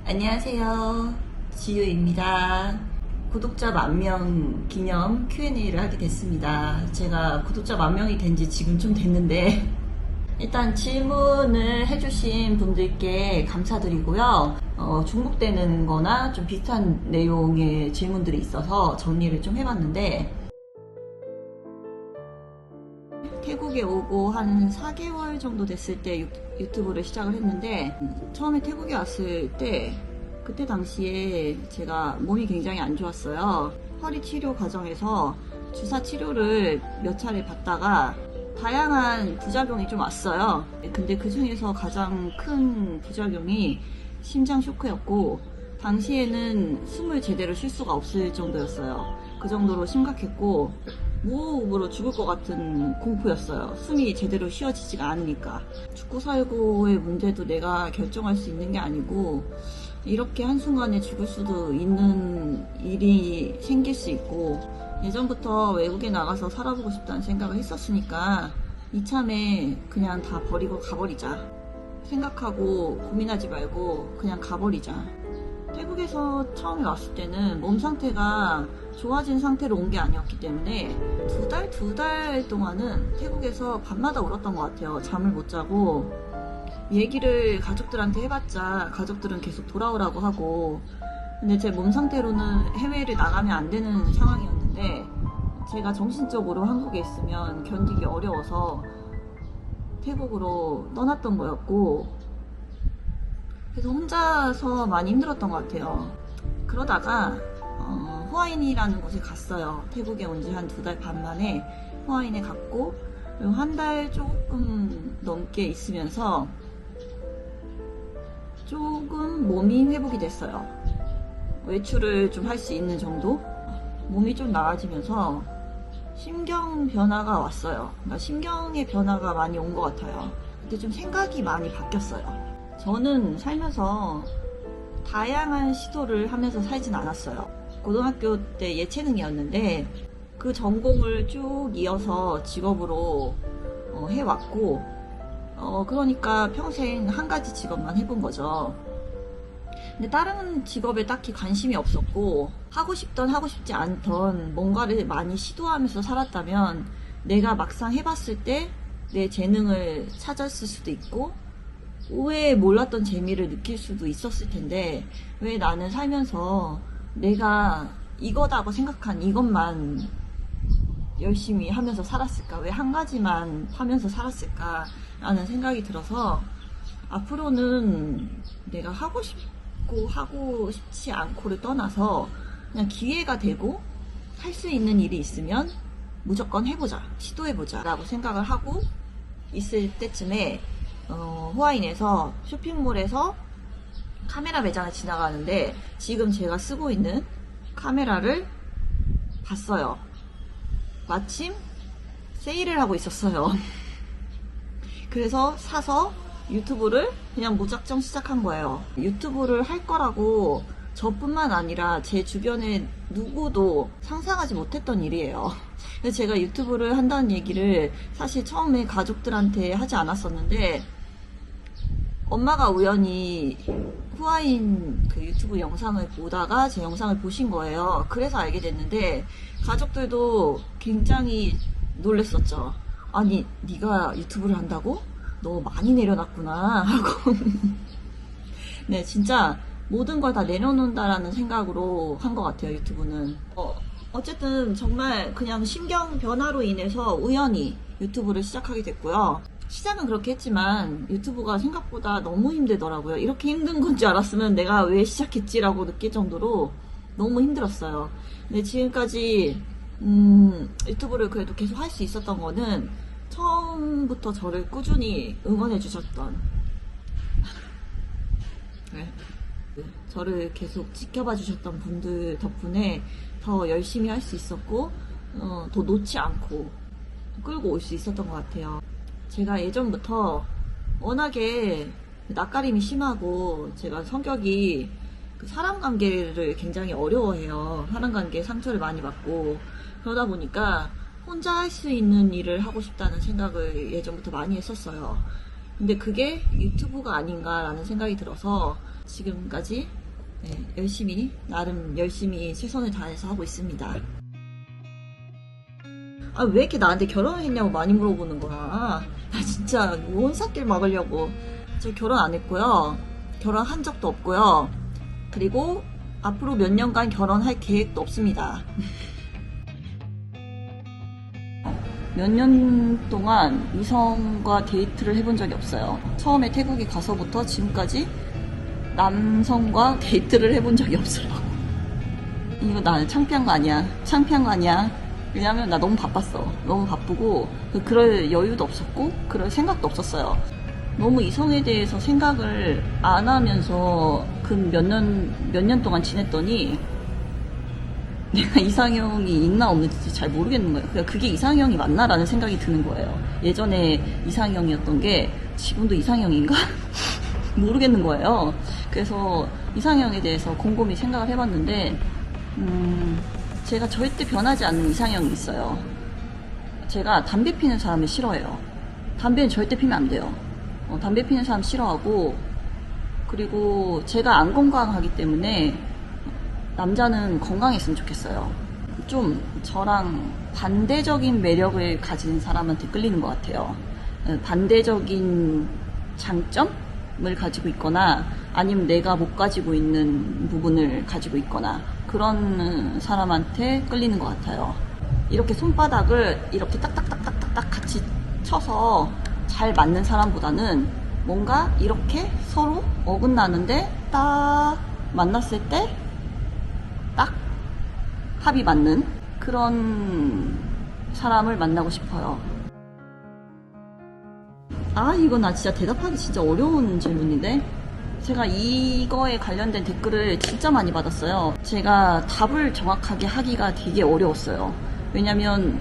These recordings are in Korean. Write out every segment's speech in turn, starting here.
안녕하세요. 지유입니다. 구독자 10,000명 기념 Q&A를 하게 됐습니다. 제가 구독자 10,000명이 된 지 지금 좀 됐는데 일단 질문을 해주신 분들께 감사드리고요. 중복되는 거나 좀 비슷한 내용의 질문들이 있어서 정리를 좀 해봤는데, 태국에 오고 한 4개월 정도 됐을 때 유튜브를 시작을 했는데, 처음에 태국에 왔을 때 그때 당시에 제가 몸이 굉장히 안 좋았어요. 허리 치료 과정에서 주사 치료를 몇 차례 받다가 다양한 부작용이 좀 왔어요. 근데 그 중에서 가장 큰 부작용이 심장 쇼크였고, 당시에는 숨을 제대로 쉴 수가 없을 정도였어요. 그 정도로 심각했고, 무호흡으로 죽을 것 같은 공포였어요. 숨이 제대로 쉬어지지가 않으니까. 죽고 살고의 문제도 내가 결정할 수 있는 게 아니고, 이렇게 한순간에 죽을 수도 있는 일이 생길 수 있고, 예전부터 외국에 나가서 살아보고 싶다는 생각을 했었으니까 이참에 그냥 다 버리고 가버리자 생각하고, 고민하지 말고 그냥 가버리자. 태국에서 처음에 왔을 때는 몸 상태가 좋아진 상태로 온 게 아니었기 때문에 두 달 동안은 태국에서 밤마다 울었던 것 같아요. 잠을 못 자고, 얘기를 가족들한테 해봤자 가족들은 계속 돌아오라고 하고, 근데 제 몸 상태로는 해외를 나가면 안 되는 상황이었는데, 제가 정신적으로 한국에 있으면 견디기 어려워서 태국으로 떠났던 거였고, 그래서 혼자서 많이 힘들었던 것 같아요. 그러다가 후아인이라는 곳에 갔어요. 태국에 온 지 한 2달 반 만에 후아인에 갔고, 그리고 한 달 조금 넘게 있으면서 조금 몸이 회복이 됐어요. 외출을 좀 할 수 있는 정도? 몸이 좀 나아지면서 심경 변화가 왔어요. 그러니까 심경의 변화가 많이 온 것 같아요. 근데 좀 생각이 많이 바뀌었어요. 저는 살면서 다양한 시도를 하면서 살진 않았어요. 고등학교 때 예체능이었는데 그 전공을 쭉 이어서 직업으로 해왔고, 그러니까 평생 한 가지 직업만 해본 거죠. 근데 다른 직업에 딱히 관심이 없었고, 하고 싶던 하고 싶지 않던 뭔가를 많이 시도하면서 살았다면 내가 막상 해봤을 때 내 재능을 찾았을 수도 있고, 왜 몰랐던 재미를 느낄 수도 있었을 텐데, 왜 나는 살면서 내가 이거다고 생각한 이것만 열심히 하면서 살았을까? 왜 한 가지만 하면서 살았을까? 라는 생각이 들어서, 앞으로는 내가 하고 싶고 하고 싶지 않고를 떠나서 그냥 기회가 되고 할 수 있는 일이 있으면 무조건 해보자, 시도해보자 라고 생각을 하고 있을 때쯤에 후아인에서 쇼핑몰에서 카메라 매장을 지나가는데 지금 제가 쓰고 있는 카메라를 봤어요. 마침 세일을 하고 있었어요. 그래서 사서 유튜브를 그냥 무작정 시작한 거예요. 유튜브를 할 거라고 저뿐만 아니라 제 주변에 누구도 상상하지 못했던 일이에요. 그래서 제가 유튜브를 한다는 얘기를 사실 처음에 가족들한테 하지 않았었는데, 엄마가 우연히 후아인 그 유튜브 영상을 보다가 제 영상을 보신 거예요. 그래서 알게 됐는데 가족들도 굉장히 놀랬었죠. 아니, 네가 유튜브를 한다고? 너 많이 내려놨구나 하고. 네, 진짜 모든 걸 다 내려놓는다라는 생각으로 한 것 같아요, 유튜브는. 어쨌든 정말 그냥 심경 변화로 인해서 우연히 유튜브를 시작하게 됐고요. 시작은 그렇게 했지만 유튜브가 생각보다 너무 힘들더라고요. 이렇게 힘든 건지 알았으면 내가 왜 시작했지라고 느낄 정도로 너무 힘들었어요. 근데 지금까지 유튜브를 그래도 계속 할 수 있었던 거는 처음부터 저를 꾸준히 응원해 주셨던, 네, 저를 계속 지켜봐 주셨던 분들 덕분에 더 열심히 할 수 있었고, 더 놓지 않고 끌고 올 수 있었던 것 같아요. 제가 예전부터 워낙에 낯가림이 심하고, 제가 성격이 사람 관계를 굉장히 어려워해요. 사람 관계에 상처를 많이 받고, 그러다 보니까 혼자 할 수 있는 일을 하고 싶다는 생각을 예전부터 많이 했었어요. 근데 그게 유튜브가 아닌가라는 생각이 들어서 지금까지 열심히, 나름 열심히 최선을 다해서 하고 있습니다. 아, 왜 이렇게 나한테 결혼했냐고 많이 물어보는 거야. 나 진짜 온삭길 막으려고. 저 결혼 안 했고요. 결혼한 적도 없고요. 그리고 앞으로 몇 년간 결혼할 계획도 없습니다. 몇 년 동안 이성과 데이트를 해본 적이 없어요. 처음에 태국에 가서부터 지금까지 남성과 데이트를 해본 적이 없어요. 이거 나 창피한 거 아니야. 창피한 거 아니야. 왜냐면 나 너무 바빴어. 너무 바쁘고 그럴 여유도 없었고 그럴 생각도 없었어요. 너무 이성에 대해서 생각을 안 하면서 그 몇 년 동안 지냈더니 내가 이상형이 있나 없는지 잘 모르겠는 거예요. 그러니까 그게 이상형이 맞나라는 생각이 드는 거예요. 예전에 이상형이었던 게 지금도 이상형인가? 모르겠는 거예요. 그래서 이상형에 대해서 곰곰이 생각을 해봤는데 제가 절대 변하지 않는 이상형이 있어요. 제가 담배 피는 사람을 싫어해요. 담배는 절대 피면 안 돼요. 담배 피는 사람 싫어하고, 그리고 제가 안 건강하기 때문에 남자는 건강했으면 좋겠어요. 좀 저랑 반대적인 매력을 가진 사람한테 끌리는 것 같아요. 반대적인 장점을 가지고 있거나 아니면 내가 못 가지고 있는 부분을 가지고 있거나 그런 사람한테 끌리는 것 같아요. 이렇게 손바닥을 이렇게 딱딱딱딱딱딱 같이 쳐서 잘 맞는 사람보다는 뭔가 이렇게 서로 어긋나는데 딱 만났을 때 딱 합이 맞는 그런 사람을 만나고 싶어요. 아, 이거 나 진짜 대답하기 진짜 어려운 질문인데? 제가 이거에 관련된 댓글을 진짜 많이 받았어요. 제가 답을 정확하게 하기가 되게 어려웠어요. 왜냐면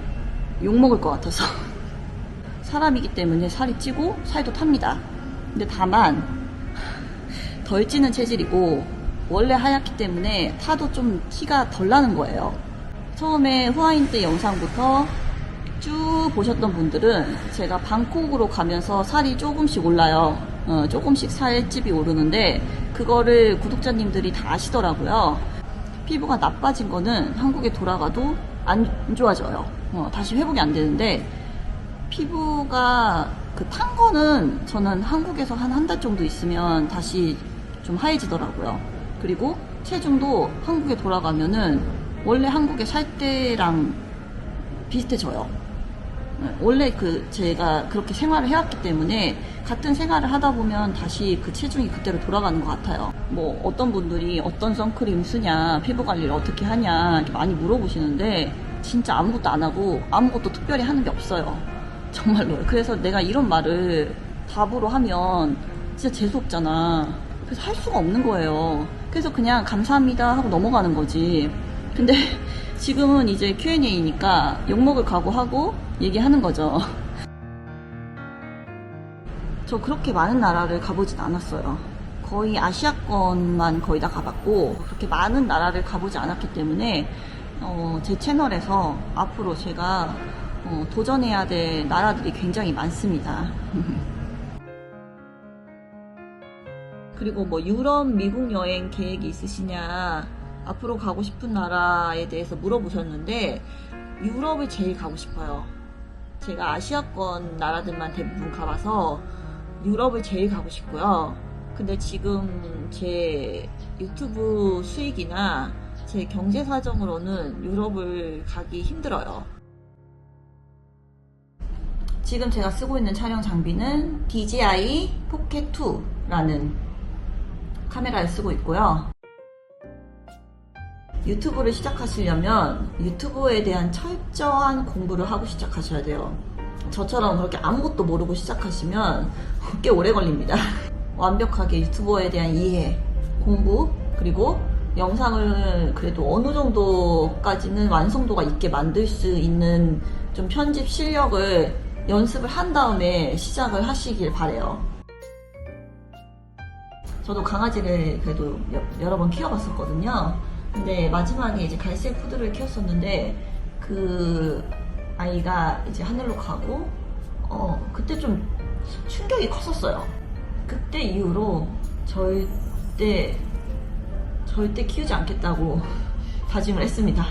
욕먹을 것 같아서. 사람이기 때문에 살이 찌고 살도 탑니다. 근데 다만 덜 찌는 체질이고 원래 하얗기 때문에 타도 좀 티가 덜 나는 거예요. 처음에 후아인 때 영상부터 쭉 보셨던 분들은 제가 방콕으로 가면서 살이 조금씩 올라요. 조금씩 살집이 오르는데 그거를 구독자님들이 다 아시더라고요. 피부가 나빠진 거는 한국에 돌아가도 안 좋아져요. 다시 회복이 안 되는데 피부가 탄 거는 저는 한국에서 한 달 정도 있으면 다시 좀 하얘지더라고요. 그리고 체중도 한국에 돌아가면은 원래 한국에 살 때랑 비슷해져요. 원래 제가 그렇게 생활을 해왔기 때문에 같은 생활을 하다 보면 다시 그 체중이 그때로 돌아가는 것 같아요. 뭐 어떤 분들이 어떤 선크림 쓰냐, 피부 관리를 어떻게 하냐 이렇게 많이 물어보시는데 진짜 아무것도 안 하고 아무것도 특별히 하는 게 없어요. 정말로요. 그래서 내가 이런 말을 답으로 하면 진짜 재수없잖아. 그래서 할 수가 없는 거예요. 그래서 그냥 감사합니다 하고 넘어가는 거지. 근데 지금은 이제 Q&A니까 욕먹을 각오하고 얘기하는 거죠. 저 그렇게 많은 나라를 가보진 않았어요. 거의 아시아권만 거의 다 가봤고 그렇게 많은 나라를 가보지 않았기 때문에 제 채널에서 앞으로 제가 도전해야 될 나라들이 굉장히 많습니다. 그리고 뭐 유럽, 미국 여행 계획이 있으시냐, 앞으로 가고 싶은 나라에 대해서 물어보셨는데 유럽을 제일 가고 싶어요. 제가 아시아권 나라들만 대부분 가봐서 유럽을 제일 가고 싶고요. 근데 지금 제 유튜브 수익이나 제 경제 사정으로는 유럽을 가기 힘들어요. 지금 제가 쓰고 있는 촬영 장비는 DJI 포켓 2라는 카메라를 쓰고 있고요. 유튜브를 시작하시려면 유튜브에 대한 철저한 공부를 하고 시작하셔야 돼요. 저처럼 그렇게 아무것도 모르고 시작하시면 꽤 오래 걸립니다. 완벽하게 유튜버에 대한 이해, 공부, 그리고 영상을 그래도 어느 정도까지는 완성도가 있게 만들 수 있는 좀 편집 실력을 연습을 한 다음에 시작을 하시길 바래요. 저도 강아지를 그래도 여러 번 키워봤었거든요. 근데 마지막에 이제 갈색 푸드를 키웠었는데 그 아이가 이제 하늘로 가고 그때 좀 충격이 컸었어요. 그때 이후로 그때 절대 키우지 않겠다고 다짐을 했습니다.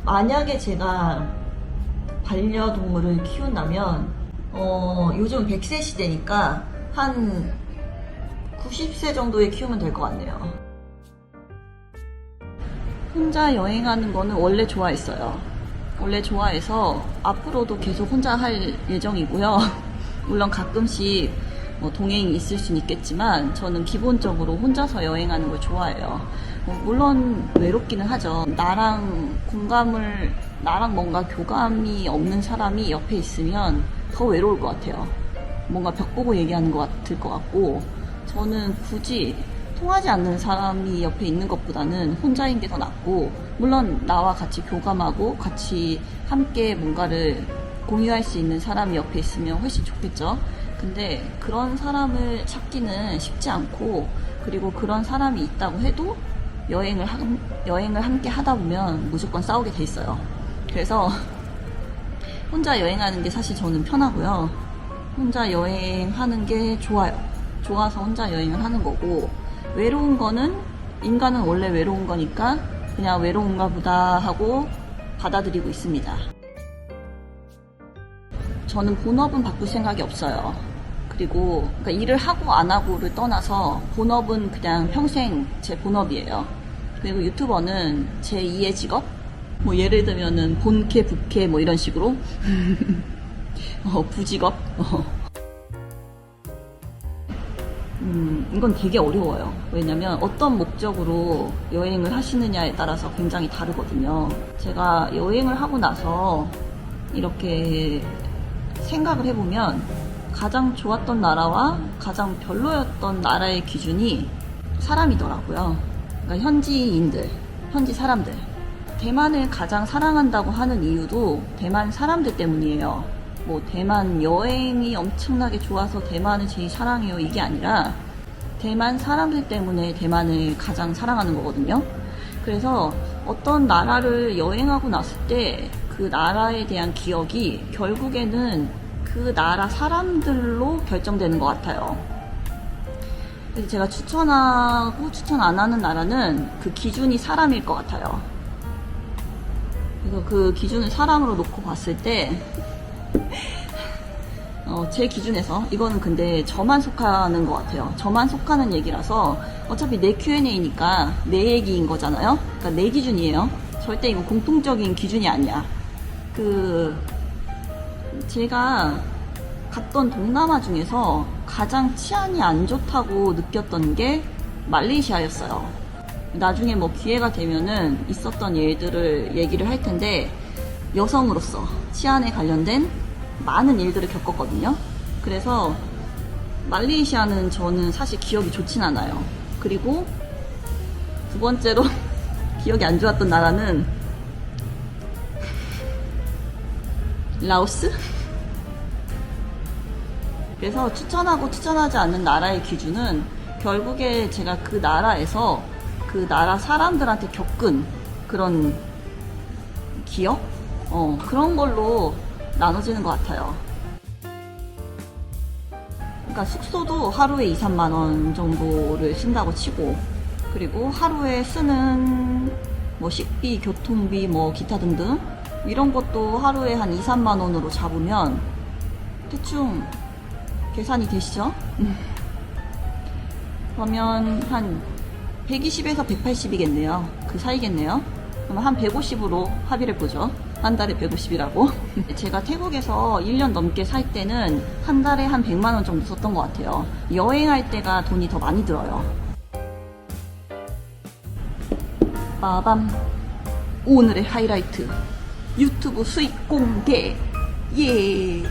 만약에 제가 반려동물을 키운다면 요즘 100세 시대니까 한 90세 정도에 키우면 될 것 같네요. 혼자 여행하는 거는 원래 좋아했어요. 원래 좋아해서 앞으로도 계속 혼자 할 예정이고요. 물론 가끔씩 뭐 동행이 있을 수는 있겠지만 저는 기본적으로 혼자서 여행하는 걸 좋아해요. 물론 외롭기는 하죠. 나랑 뭔가 교감이 없는 사람이 옆에 있으면 더 외로울 것 같아요. 뭔가 벽 보고 얘기하는 것 같을 것 같고, 저는 굳이 통하지 않는 사람이 옆에 있는 것보다는 혼자인 게 더 낫고, 물론 나와 같이 교감하고 같이 함께 뭔가를 공유할 수 있는 사람이 옆에 있으면 훨씬 좋겠죠. 근데 그런 사람을 찾기는 쉽지 않고, 그리고 그런 사람이 있다고 해도 여행을 함께 하다 보면 무조건 싸우게 돼 있어요. 그래서 혼자 여행하는 게 사실 저는 편하고요. 혼자 여행하는 게 좋아요. 좋아서 혼자 여행을 하는 거고, 외로운 거는, 인간은 원래 외로운 거니까 그냥 외로운가 보다 하고 받아들이고 있습니다. 저는 본업은 바꿀 생각이 없어요. 그리고 그러니까 일을 하고 안 하고를 떠나서 본업은 그냥 평생 제 본업이에요. 그리고 유튜버는 제 2의 직업? 뭐 예를 들면은 본캐, 부캐 뭐 이런 식으로 부직업? 이건 되게 어려워요. 왜냐면 어떤 목적으로 여행을 하시느냐에 따라서 굉장히 다르거든요. 제가 여행을 하고 나서 이렇게 생각을 해보면 가장 좋았던 나라와 가장 별로였던 나라의 기준이 사람이더라고요. 그러니까 현지 사람들. 대만을 가장 사랑한다고 하는 이유도 대만 사람들 때문이에요. 뭐 대만 여행이 엄청나게 좋아서 대만을 제일 사랑해요 이게 아니라 대만 사람들 때문에 대만을 가장 사랑하는 거거든요. 그래서 어떤 나라를 여행하고 났을 때 그 나라에 대한 기억이 결국에는 그 나라 사람들로 결정되는 것 같아요. 그래서 제가 추천하고 추천 안 하는 나라는 그 기준이 사람일 것 같아요. 그래서 그 기준을 사람으로 놓고 봤을 때 제 기준에서 이거는 근데 저만 속하는 것 같아요. 저만 속하는 얘기라서 어차피 내 Q&A니까 내 얘기인 거잖아요. 그러니까 내 기준이에요. 절대 이거 공통적인 기준이 아니야. 제가 갔던 동남아 중에서 가장 치안이 안 좋다고 느꼈던 게 말레이시아였어요. 나중에 뭐 기회가 되면은 있었던 일들을 얘기를 할 텐데, 여성으로서 치안에 관련된 많은 일들을 겪었거든요. 그래서 말레이시아는 저는 사실 기억이 좋진 않아요. 그리고 두 번째로 기억이 안 좋았던 나라는 라오스? 그래서 추천하고 추천하지 않는 나라의 기준은 결국에 제가 그 나라에서 그 나라 사람들한테 겪은 그런 기억? 그런 걸로 나눠지는 것 같아요. 그러니까 숙소도 하루에 2, 3만 원 정도를 쓴다고 치고, 그리고 하루에 쓰는 뭐 식비, 교통비, 뭐 기타 등등 이런 것도 하루에 한 2, 3만 원으로 잡으면 대충 계산이 되시죠? 그러면 한 120에서 180이겠네요. 그 사이겠네요. 그러면 한 150으로 합의를 보죠. 한 달에 150이라고. 제가 태국에서 1년 넘게 살 때는 한 달에 한 100만 원 정도 썼던 것 같아요. 여행할 때가 돈이 더 많이 들어요. 빠밤. 오늘의 하이라이트. 유튜브 수익 공개. 예.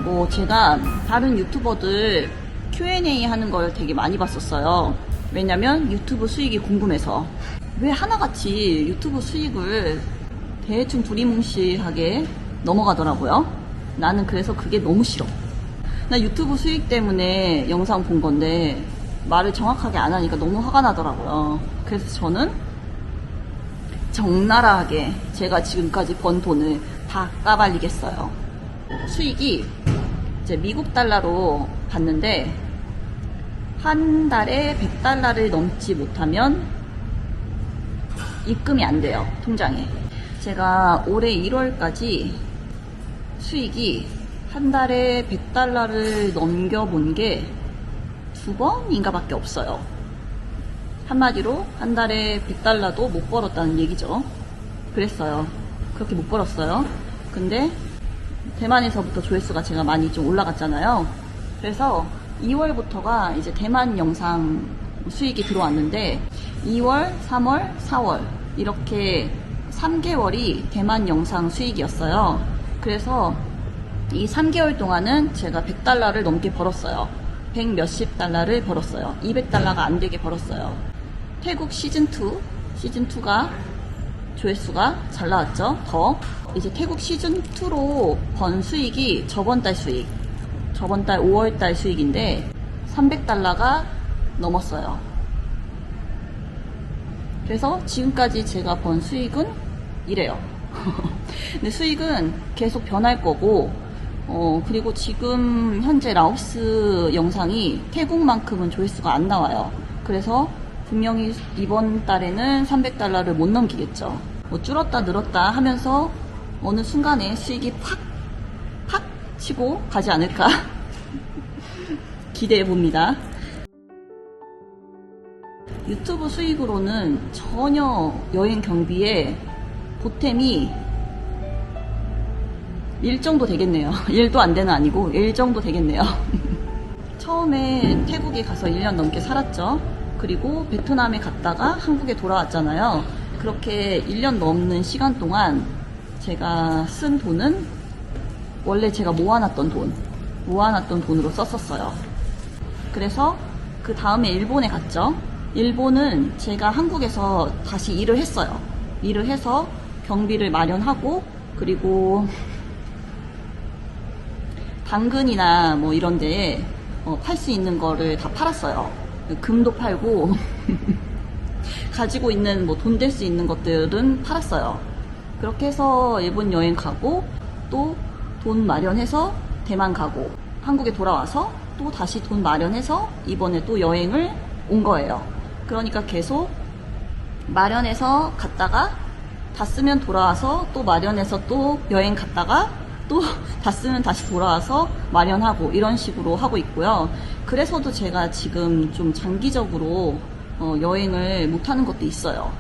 뭐 제가 다른 유튜버들 Q&A 하는 걸 되게 많이 봤었어요. 왜냐면 유튜브 수익이 궁금해서. 왜 하나같이 유튜브 수익을 대충 두리뭉실하게 넘어가더라고요. 나는 그래서 그게 너무 싫어. 나 유튜브 수익 때문에 영상 본 건데 말을 정확하게 안 하니까 너무 화가 나더라고요. 그래서 저는 적나라하게 제가 지금까지 번 돈을 다 까발리겠어요. 수익이 이제 미국 달러로 봤는데 한 달에 100달러를 넘지 못하면 입금이 안 돼요, 통장에. 제가 올해 1월까지 수익이 한 달에 100달러를 넘겨본 게 2번인가 밖에 없어요. 한마디로 한 달에 100달러도 못 벌었다는 얘기죠. 그랬어요. 그렇게 못 벌었어요. 근데 대만에서부터 조회수가 제가 많이 좀 올라갔잖아요. 그래서 2월부터가 이제 대만 영상 수익이 들어왔는데 2월, 3월, 4월 이렇게 3개월이 대만 영상 수익이었어요. 그래서 이 3개월 동안은 제가 100달러를 넘게 벌었어요. 100 몇십 달러를 벌었어요. 200달러가 안 되게 벌었어요. 태국 시즌2가 조회수가 잘 나왔죠. 더 이제 태국 시즌2로 번 수익이 저번 달 5월달 수익인데 300달러가 넘었어요. 그래서 지금까지 제가 번 수익은 이래요. 근데 수익은 계속 변할 거고, 그리고 지금 현재 라오스 영상이 태국만큼은 조회수가 안 나와요. 그래서 분명히 이번 달에는 300달러를 못 넘기겠죠. 뭐 줄었다 늘었다 하면서 어느 순간에 수익이 팍 치고 가지 않을까 기대해 봅니다. 유튜브 수익으로는 전혀 여행 경비에 보탬이 1 정도 되겠네요. 1도 안 되는 아니고 1 정도 되겠네요. 처음에 태국에 가서 1년 넘게 살았죠. 그리고 베트남에 갔다가 한국에 돌아왔잖아요. 그렇게 1년 넘는 시간 동안 제가 쓴 돈은 원래 제가 모아놨던 돈으로 썼었어요. 그래서 그 다음에 일본에 갔죠. 일본은 제가 한국에서 다시 일을 했어요. 일을 해서 경비를 마련하고, 그리고 당근이나 뭐 이런 데에 팔 수 있는 거를 다 팔았어요. 금도 팔고 가지고 있는 뭐 돈 될 수 있는 것들은 팔았어요. 그렇게 해서 일본 여행 가고, 또 돈 마련해서 대만 가고, 한국에 돌아와서 또 다시 돈 마련해서 이번에 또 여행을 온 거예요. 그러니까 계속 마련해서 갔다가 다 쓰면 돌아와서 또 마련해서 또 여행 갔다가 또 다 쓰면 다시 돌아와서 마련하고, 이런 식으로 하고 있고요. 그래서도 제가 지금 좀 장기적으로 여행을 못하는 것도 있어요.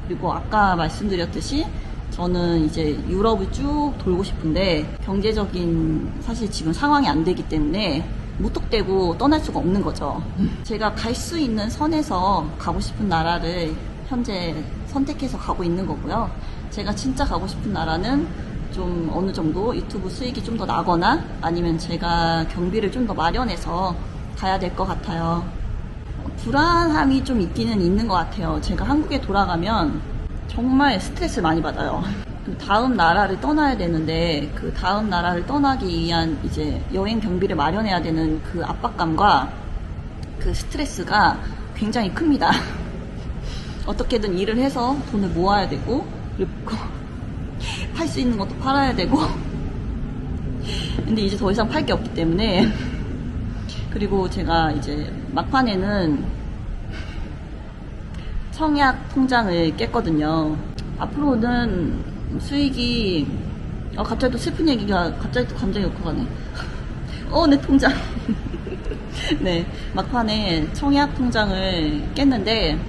그리고 아까 말씀드렸듯이 저는 이제 유럽을 쭉 돌고 싶은데 경제적인 사실 지금 상황이 안 되기 때문에 무턱대고 떠날 수가 없는 거죠. 제가 갈 수 있는 선에서 가고 싶은 나라를 현재 선택해서 가고 있는 거고요. 제가 진짜 가고 싶은 나라는 좀 어느 정도 유튜브 수익이 좀 더 나거나 아니면 제가 경비를 좀 더 마련해서 가야 될 것 같아요. 불안함이 좀 있기는 있는 것 같아요. 제가 한국에 돌아가면 정말 스트레스를 많이 받아요. 다음 나라를 떠나야 되는데 그 다음 나라를 떠나기 위한 이제 여행 경비를 마련해야 되는 그 압박감과 그 스트레스가 굉장히 큽니다. 어떻게든 일을 해서 돈을 모아야 되고, 그리고 팔 수 있는 것도 팔아야 되고, 근데 이제 더 이상 팔 게 없기 때문에, 그리고 제가 이제 막판에는 청약 통장을 깼거든요. 앞으로는 수익이, 갑자기 또 슬픈 얘기가 갑자기 또 감정이 올 것 같네. 내 통장. 네, 막판에 청약 통장을 깼는데,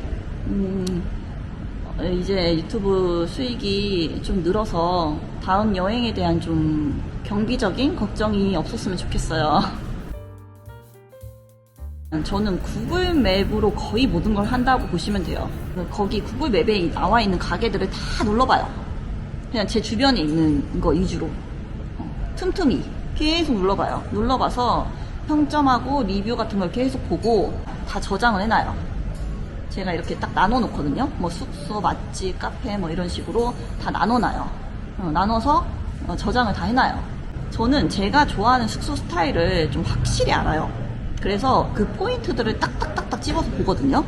이제 유튜브 수익이 좀 늘어서 다음 여행에 대한 좀 경비적인 걱정이 없었으면 좋겠어요. 저는 구글 맵으로 거의 모든 걸 한다고 보시면 돼요. 거기 구글 맵에 나와 있는 가게들을 다 눌러봐요. 그냥 제 주변에 있는 거 위주로 틈틈이 계속 눌러봐요. 눌러봐서 평점하고 리뷰 같은 걸 계속 보고 다 저장을 해놔요. 제가 이렇게 딱 나눠 놓거든요. 뭐 숙소, 맛집, 카페 뭐 이런 식으로 다 나눠놔요. 나눠서 저장을 다 해놔요. 저는 제가 좋아하는 숙소 스타일을 좀 확실히 알아요. 그래서 그 포인트들을 딱딱딱딱 집어서 보거든요.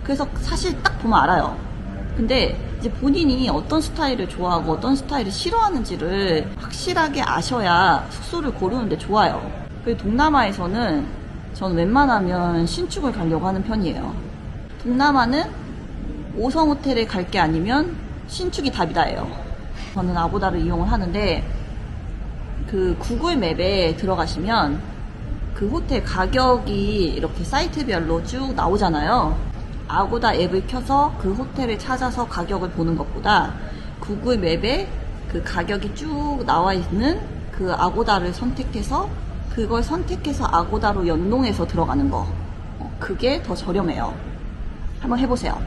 그래서 사실 딱 보면 알아요. 근데 이제 본인이 어떤 스타일을 좋아하고 어떤 스타일을 싫어하는지를 확실하게 아셔야 숙소를 고르는데 좋아요. 그리고 동남아에서는 저는 웬만하면 신축을 가려고 하는 편이에요. 동남아는 5성 호텔에 갈 게 아니면 신축이 답이다예요. 저는 아고다를 이용을 하는데 그 구글 맵에 들어가시면 그 호텔 가격이 이렇게 사이트별로 쭉 나오잖아요. 아고다 앱을 켜서 그 호텔을 찾아서 가격을 보는 것보다 구글 맵에 그 가격이 쭉 나와 있는 그 아고다를 선택해서 그걸 선택해서 아고다로 연동해서 들어가는 거, 그게 더 저렴해요. 한번 해보세요.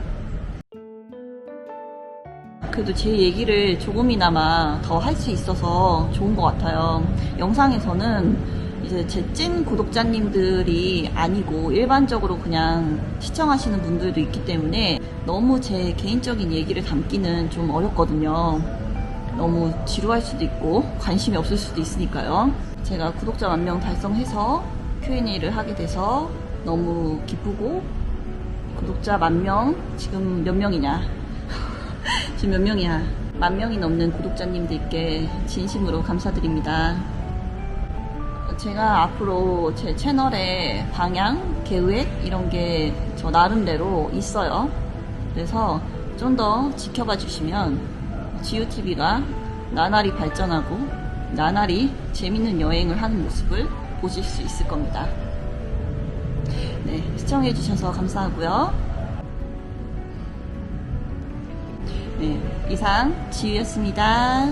그래도 제 얘기를 조금이나마 더 할 수 있어서 좋은 것 같아요. 영상에서는 이제 제 찐 구독자님들이 아니고 일반적으로 그냥 시청하시는 분들도 있기 때문에 너무 제 개인적인 얘기를 담기는 좀 어렵거든요. 너무 지루할 수도 있고 관심이 없을 수도 있으니까요. 제가 구독자 10,000명 달성해서 Q&A를 하게 돼서 너무 기쁘고, 구독자 10,000명 지금 몇 명이냐 지금 몇 명이야, 10,000명이 넘는 구독자님들께 진심으로 감사드립니다. 제가 앞으로 제 채널의 방향, 계획 이런 게 저 나름대로 있어요. 그래서 좀 더 지켜봐 주시면 지우TV가 나날이 발전하고 나날이 재밌는 여행을 하는 모습을 보실 수 있을 겁니다. 네, 시청해 주셔서 감사하고요. 네, 이상 지우였습니다.